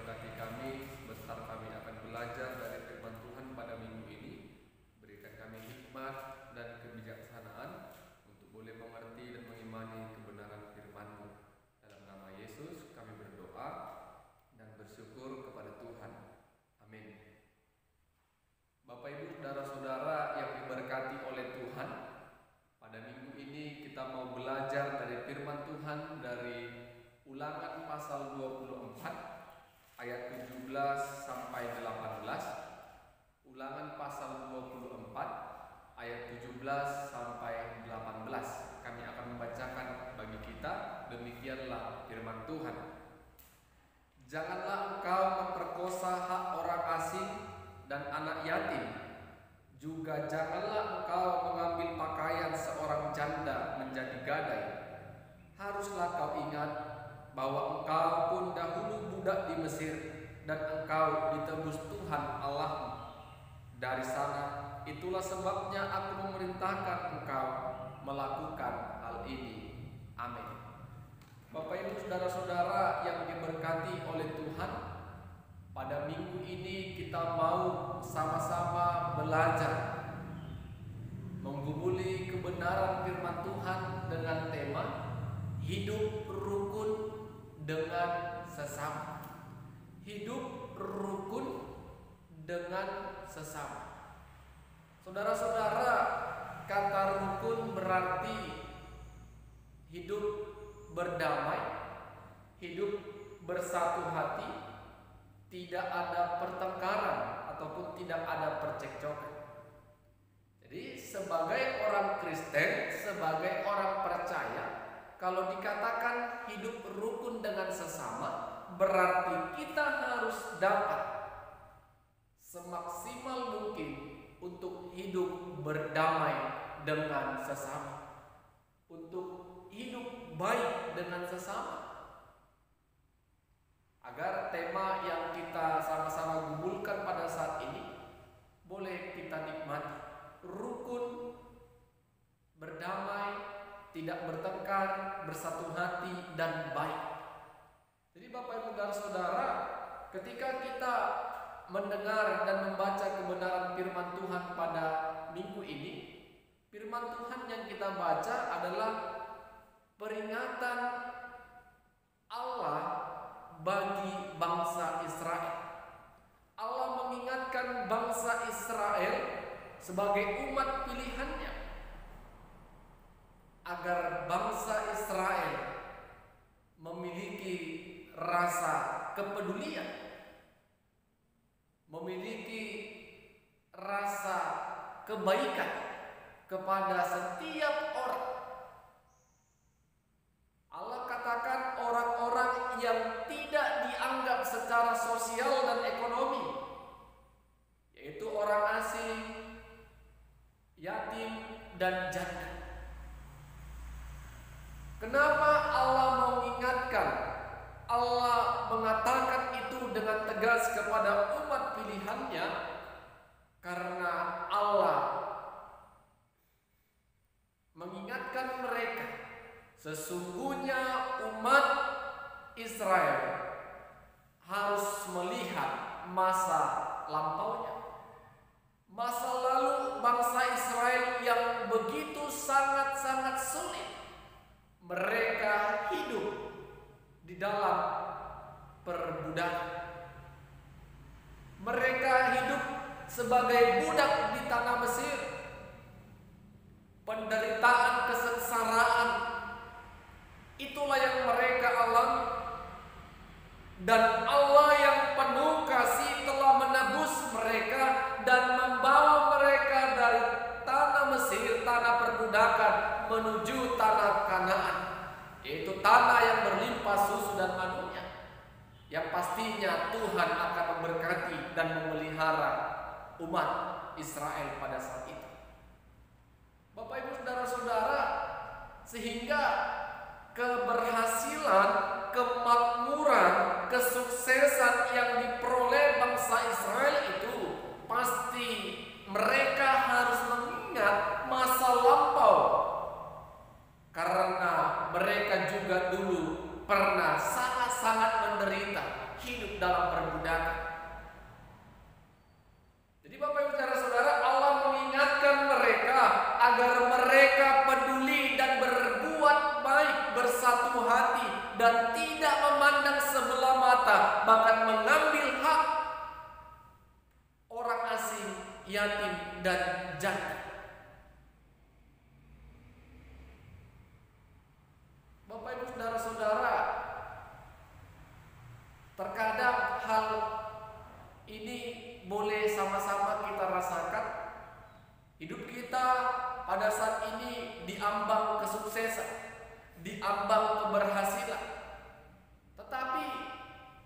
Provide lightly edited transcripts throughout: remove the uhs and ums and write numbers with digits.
berkati kami, sebentar kami akan belajar dari firman Tuhan pada minggu ini. Berikan kami hikmat dan kebijaksanaan untuk boleh mengerti dan mengimani kebenaran firman-Mu. Dalam nama Yesus kami berdoa dan bersyukur kepada Tuhan. Amin. Bapak Ibu saudara-saudara yang diberkati oleh Tuhan, pada minggu ini kita mau belajar dari firman Tuhan dari Ulangan pasal 24 ayat 17 sampai 18. Ulangan pasal 24 ayat 17 sampai 18. Kami akan membacakan bagi kita. Demikianlah firman Tuhan. Janganlah engkau memperkosa hak orang asing dan anak yatim. Juga janganlah engkau mengambil pakaian seorang janda menjadi gadai. Haruslah kau ingat bahwa engkau pun dahulu budak di Mesir, dan engkau ditebus Tuhan Allahmu. Dari sana, itulah sebabnya aku memerintahkan engkau melakukan hal ini. Amin. Bapak Ibu saudara-saudara yang diberkati oleh Tuhan, pada minggu ini kita mau sama-sama belajar menggumuli kebenaran firman Tuhan dengan tema hidup rukun dengan sesama. Hidup rukun dengan sesama. Saudara-saudara, kata rukun berarti hidup berdamai, hidup bersatu hati, tidak ada pertengkaran ataupun tidak ada percekcokan. Jadi sebagai orang Kristen, sebagai orang percaya, kalau dikatakan hidup rukun dengan sesama, berarti kita harus dapat semaksimal mungkin untuk hidup berdamai dengan sesama, untuk hidup baik dengan sesama, agar tema yang kita sama-sama gumulkan pada saat ini boleh kita nikmati. Rukun, berdamai, tidak bertengkar, bersatu hati, dan baik. Jadi Bapak Ibu dan Saudara, ketika kita mendengar dan membaca kebenaran firman Tuhan pada minggu ini, firman Tuhan yang kita baca adalah peringatan Allah bagi bangsa Israel. Allah mengingatkan bangsa Israel sebagai umat pilihannya, agar bangsa Israel memiliki rasa kepedulian, memiliki rasa kebaikan kepada setiap orang. Allah katakan orang-orang yang tidak dianggap secara sosial dan ekonomi, yaitu orang asing, yatim, dan janda. Kenapa Allah mengingatkan? Allah mengatakan itu dengan tegas kepada umat pilihannya, karena Allah mengingatkan mereka, sesungguhnya umat Israel harus melihat masa lampaunya, masa lalu bangsa Israel yang begitu sangat-sangat sulit. Mereka hidup di dalam perbudakan. Mereka hidup sebagai budak di tanah Mesir. Penderitaan, kesengsaraan, itulah yang mereka alami. Dan Allah yang penuh kasih telah menebus mereka dan membawa mereka dari tanah Mesir, tanah perbudakan, menuju tanah Kanaan, yaitu tanah yang berlimpah susu dan madunya, yang pastinya Tuhan akan memberkati dan memelihara umat Israel pada saat itu. Bapak Ibu saudara-saudara, sehingga keberhasilan, kemakmuran, kesuksesan yang diperoleh bangsa Israel itu pasti mereka harus mengingat masa lampau, karena mereka juga dulu pernah sangat-sangat menderita, hidup dalam perbudakan. Jadi Bapak Ibu Saudara-saudara, Allah mengingatkan mereka agar mereka peduli dan berbuat baik, bersatu hati, dan tidak memandang sebelah mata, bahkan mengambil hak orang asing, yatim, dan janda. Bapak Ibu Saudara-saudara, terkadang hal ini boleh sama-sama kita rasakan. Hidup kita pada saat ini diambang kesuksesan, diambang keberhasilan. Tetapi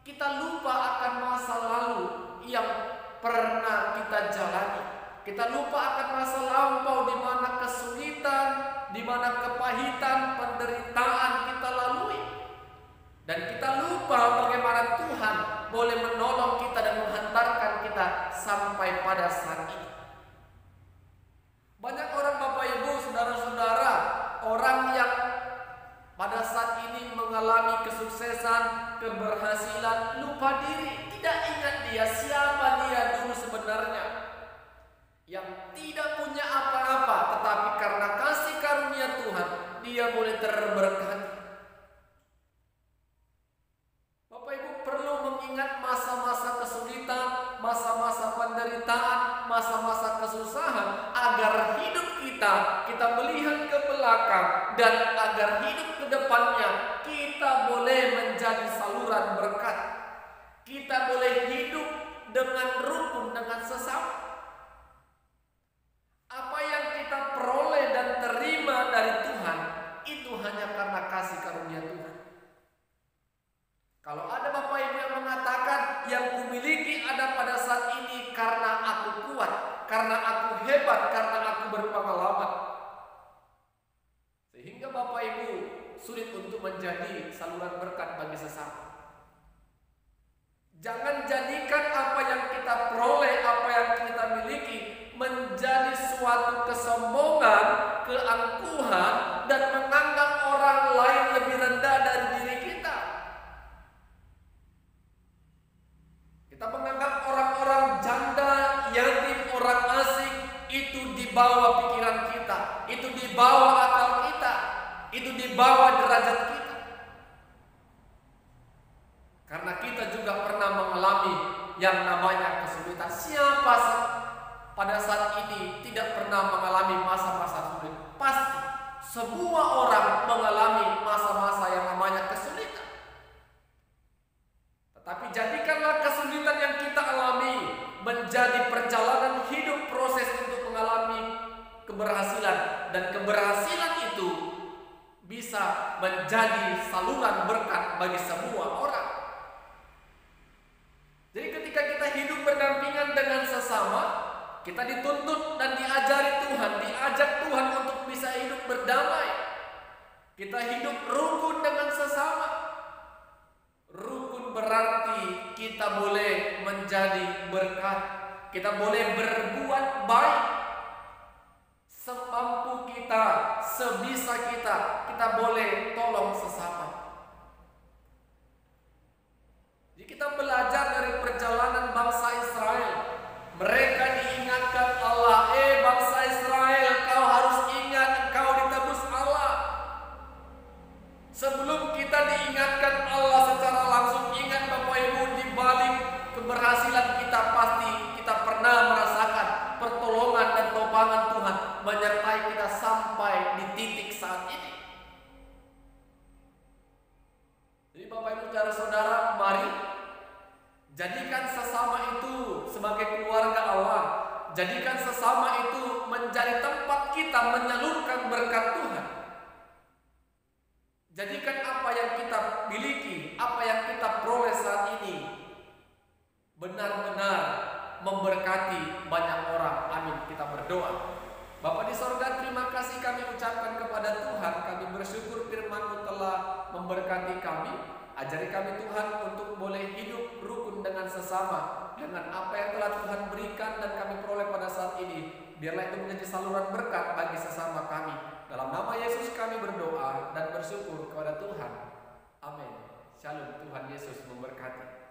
kita lupa akan masa lalu yang pernah kita jalani. Kita lupa akan masa lampau di mana kesulitan, di mana kepahitan, penderitaan kita lalui. Dan kita lupa bagaimana Tuhan boleh menolong kita dan menghantarkan kita sampai pada saat ini. Banyak orang Bapak Ibu, Saudara-saudara, orang yang pada saat ini mengalami kesuksesan, keberhasilan, lupa diri, tidak ingat dia siapa dia dulu sebenarnya. Yang tidak punya apa-apa, tetapi karena kasih karunia Tuhan, dia boleh terberkati. Bapak Ibu perlu mengingat masa-masa kesulitan, masa-masa penderitaan, masa-masa kesusahan, agar hidup kita melihat ke belakang, dan agar hidup ke depannya kita boleh menjadi saluran berkat. Kita boleh hidup dengan rukun dengan sesama. Apa yang kita peroleh dan terima dari Tuhan itu hanya karena kasih karunia Tuhan. Kalau ada Bapak Ibu yang mengatakan yang kumiliki ada pada saat ini karena aku kuat, karena aku hebat, karena aku berpengalaman, sehingga Bapak Ibu sulit untuk menjadi saluran berkat bagi sesama. Jangan jadikan apa yang kita peroleh, apa yang kita miliki menjadi suatu kesombongan, keangkuhan, dan menganggap orang lain lebih rendah dari diri kita. Kita menganggap orang-orang janda, yatim, orang asing itu di bawah pikiran kita, itu di bawah akal kita, itu di bawah derajat kita. Karena kita juga pernah mengalami yang namanya kesulitan. Siapa pada saat ini tidak pernah mengalami masa-masa sulit? Pasti semua orang mengalami masa-masa yang namanya kesulitan. Tetapi jadikanlah kesulitan yang kita alami menjadi perjalanan hidup, proses untuk mengalami keberhasilan. Dan keberhasilan itu bisa menjadi saluran berkat bagi semua orang. Jadi ketika kita hidup berdampingan dengan sesama, kita dituntut dan diajari Tuhan, diajak Tuhan untuk bisa hidup berdamai. Kita hidup rukun dengan sesama. Rukun berarti kita boleh menjadi berkat. Kita boleh berbuat baik. Semampu kita, sebisa kita boleh tolong sesama. Jadi kita belajar dari perjalanan bangsa Israel. Mereka diingatkan Allah, bangsa Israel, kau harus ingat engkau ditebus Allah. Sebelum kita diingatkan Allah secara langsung, ingat Bapak Ibu, di balik keberhasilan kita pasti kita pernah merasakan pertolongan dan topangan Tuhan menyertai kita sampai di titik saat ini. Jadi Bapak Ibu saudara-saudara, mari jadikan sesama itu sebagai keluarga Allah. Jadikan sesama itu menjadi tempat kita menyalurkan berkat Tuhan. Jadikan apa yang kita miliki, apa yang kita peroleh saat ini benar-benar memberkati banyak orang. Amin. Kita berdoa. Bapa di sorga, terima kasih kami ucapkan kepada Tuhan. Kami bersyukur firman-Mu telah memberkati kami. Ajari kami Tuhan untuk boleh hidup rukun dengan sesama, dengan apa yang telah Tuhan berikan dan kami peroleh pada saat ini. Biarlah itu menjadi saluran berkat bagi sesama kami. Dalam nama Yesus kami berdoa dan bersyukur kepada Tuhan. Amin. Shalom. Tuhan Yesus memberkati.